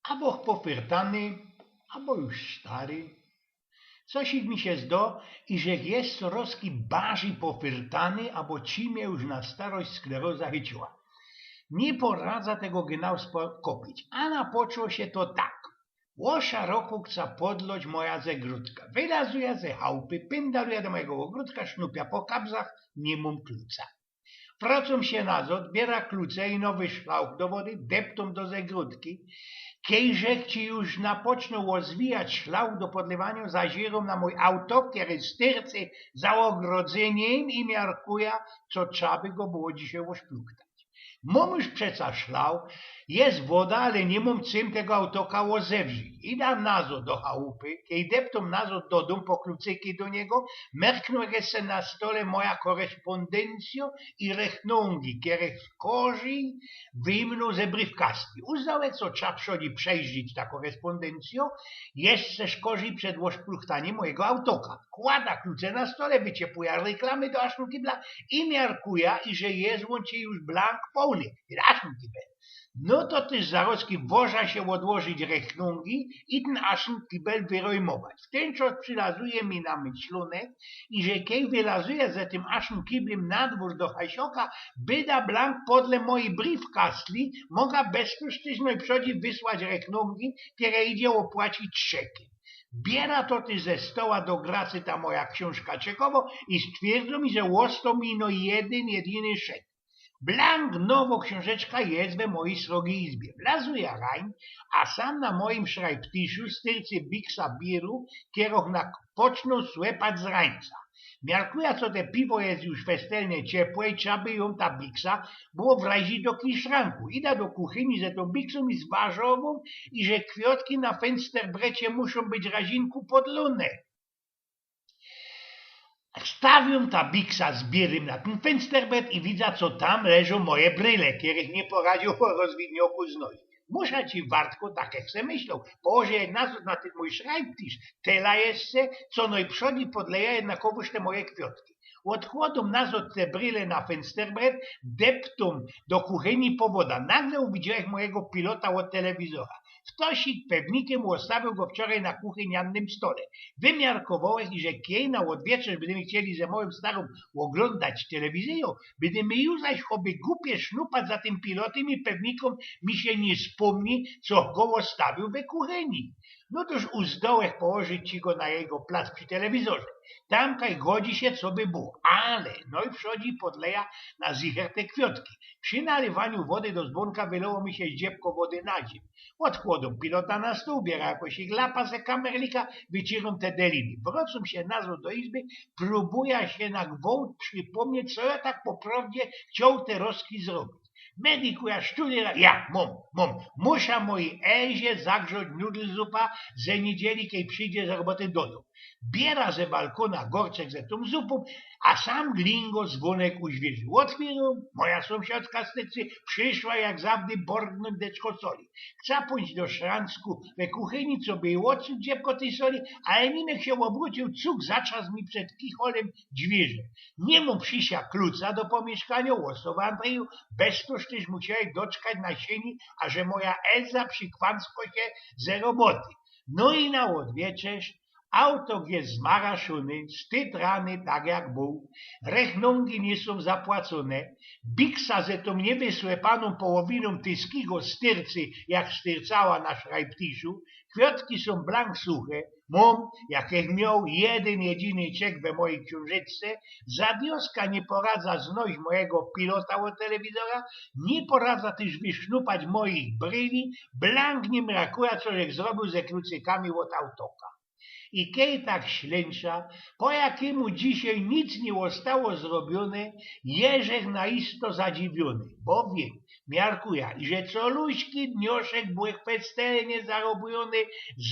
Abo pofyrtany, abo już stary. Coś mi się zdo, iżech jest corazki bardziej pofyrtany, abo cimie już na starość skleroza chyciła. Nie poradza tego genau kopić, a napoczło się to tak. Łosza roku chce podloć moja zegródka. Wylazuje ze chałupy, pyndaluje do mojego ogródka, sznupia po kabzach, nie mam kluca. Wracam się nazad, biera kluce i nowy szlauch do wody, deptom do zegródki. Kejżech ci już napoczną rozwijać szlauch do podlewania, zazieram na mój auto, który styrcy za ogrodzeniem i miarkuja, co trzeba by go było dzisiaj oszplukta. Mam już przeca szlał, jest woda, ale nie mam czym tego autoka rozewrzyć. Idę nazad do chałupy, kiedy deptam nazad do domu po klucyki do niego, merknę się na stole moja korespondencja i rechnungi, które z korzy wyjmną ze brywkastki. Uznałem, co trzeba przodzi przejrzeć ta korespondencja, jeszcze z korzy przed oszpluchtaniem mojego autoka. Kłada klucze na stole, wyciepuje reklamy do asznu kibla i miarkuje, że jest łącznie już blank pełny. Asznu kibel. No to też zarodki woża się odłożyć rechnungi i ten aszn kibel wyrojmować. W ten czas przylazuje mi na myślunek i że kiedy wylazuje za tym aszn kiblem na dwór do hasioka, byda blank podle mojej briefkastli, mogę bezkosztycznie przodzi wysłać rechnungi, które idzie opłacić czekiem. Biera to ty ze stoła do gracy ta moja książka czekowo i stwierdzą mi, że łostą mi no jedyny szek. Blank nowo książeczka jest we mojej srogiej izbie. Wlazuję rań, a sam na moim szrajbtiszu styrcy biksa biru, kieroch na poczną słepać z rańca. Miarkuję, co te piwo jest już festelnie ciepłe i trzeba by ją ta biksa było wrazić do kiszranku. Idę do kuchyni ze tą biksą i z warzową i że kwiatki na fensterbrecie muszą być razinku podlone. Stawiam ta biksa z bierym na ten fensterbret i widzę, co tam leżą moje bryle, których nie poradził o rozwidnioku znoj. Muszę ci, Wartko, tak jak se myślał, położę nazad na ten mój szrajbtisz, tela jeszcze, co najprzodzi podleja jednakowoż te moje kwiatki. Odkładam nazad te bryle na fensterbret, deptum do kuchyni po woda. Nagle uwidziałem mojego pilota od telewizora. Wtosik pewnikiem ustawił go wczoraj na kuchynianym stole. Wymiarkowałem, że kiedy na odwieczerz będziemy chcieli ze moim starym oglądać telewizję, będziemy już zaś choby głupie sznupać za tym pilotem i pewnikom mi się nie wspomni, co go ustawił we kuchni. No toż uzdołek położyć ci go na jego plac przy telewizorze. Tamkaj godzi się, co by było. Ale no i przodzi podleja na zicher te kwiatki. Przy nalewaniu wody do dzwonka wylało mi się zdziebko wody na ziem. Odkładam pilota na stół, biera jakoś glapa ze kamerlika, wycieram te deliny. Wracam się nazad do izby, próbuję się na gwałt przypomnieć, co ja tak po prawdzie chciał te roski zrobić. Mediku, ja sztudiera, ja, mom, muszę mojej Elzie zagrzać zupa ze niedzieli, kiedy przyjdzie z roboty do domu. Biera ze balkona gorczek ze tą zupą, a sam glingo dzwonek uźwierzył. Otwieram, moja sąsiadka z tycy przyszła jak zawdy borgnąć deczko soli. Chce pójść do szransku we kuchyni, co by jej odsuć dziebko tej soli, ale nimek się obrócił, cuk zaczas mi przed kicholem dźwierze. Nie mu przysia kluca do pomieszkania, łosowa Andrzeju, bez toż też musiałeś doczkać na sieni, a że moja Elza przykwansko się ze roboty. No i na odwieczerz auto jest zmaraszony, wstyd rany tak jak był, rechnungi nie są zapłacone, biksa ze tą niewyslepaną połowiną tyskiego styrcy, jak styrcała na szrajbtiszu, kwiatki są blank suche, mam, jakich miał jedyny czek we mojej książeczce, za wioska nie poradza znojść mojego pilota od telewizora, nie poradza też wysznupać moich bryli, blank nie brakuje, co jak zrobił ze klucykami od autoka. I kiedy tak ślęcza, po jakiemu dzisiaj nic nie zostało zrobione, jeżek naisto zadziwiony, bowiem miarkuja, że co luźki dnioszek był festelnie zarobiony,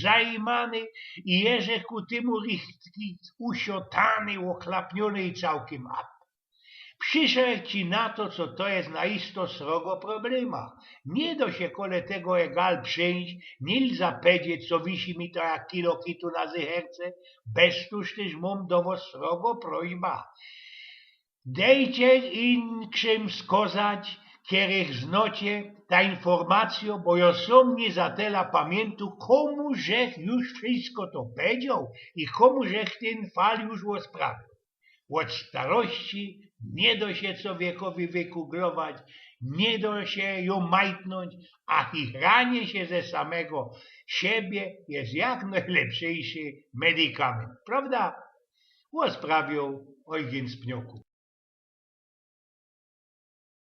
zajmany i jeżek ku temu richtki usiotany, ochlapniony i całkiem ap. Przyszedł ci na to, co to jest naisto srogo problema. Nie do się kole tego egal przyjść, nil zapedzieć, co wisi mi to jak kilo kitu na zycherce, bez tuż też mam do was srogo prośba. Dejcie im czym skazać, kierych znocie ta informacja, bo ja sam nie zatela pamiętu, komu żech już wszystko to powiedział i komu żech ten fal już rozprawił. Od starości nie da się człowiekowi wykuglować, nie da się ją majtnąć, a i ranie się ze samego siebie jest jak najlepszy medykament, prawda? Rozprawił Eugen z Pnioku.